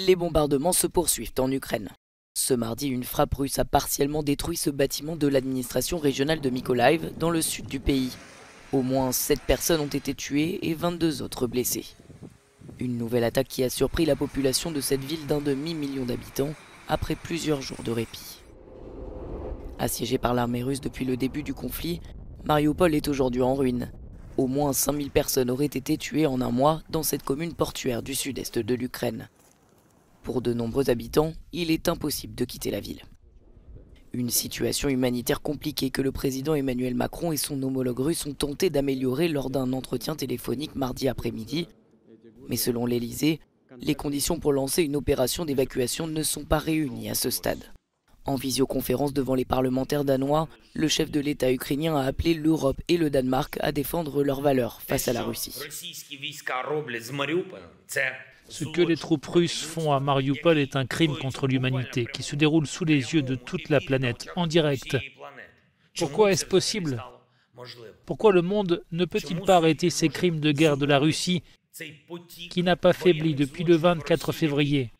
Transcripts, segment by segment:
Les bombardements se poursuivent en Ukraine. Ce mardi, une frappe russe a partiellement détruit ce bâtiment de l'administration régionale de Mykolaiv, dans le sud du pays. Au moins 7 personnes ont été tuées et 22 autres blessées. Une nouvelle attaque qui a surpris la population de cette ville d'1,5 million d'habitants après plusieurs jours de répit. Assiégée par l'armée russe depuis le début du conflit, Mariupol est aujourd'hui en ruine. Au moins 5000 personnes auraient été tuées en un mois dans cette commune portuaire du sud-est de l'Ukraine. Pour de nombreux habitants, il est impossible de quitter la ville. Une situation humanitaire compliquée que le président Emmanuel Macron et son homologue russe ont tenté d'améliorer lors d'un entretien téléphonique mardi après-midi. Mais selon l'Elysée, les conditions pour lancer une opération d'évacuation ne sont pas réunies à ce stade. En visioconférence devant les parlementaires danois, le chef de l'État ukrainien a appelé l'Europe et le Danemark à défendre leurs valeurs face à la Russie. Ce que les troupes russes font à Mariupol est un crime contre l'humanité qui se déroule sous les yeux de toute la planète, en direct. Pourquoi est-ce possible? Pourquoi le monde ne peut-il pas arrêter ces crimes de guerre de la Russie qui n'a pas faibli depuis le 24 février?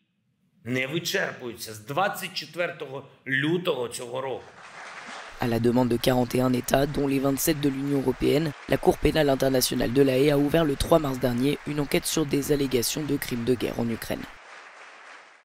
À la demande de 41 États, dont les 27 de l'Union européenne, la Cour pénale internationale de La Haye a ouvert le 3 mars dernier une enquête sur des allégations de crimes de guerre en Ukraine.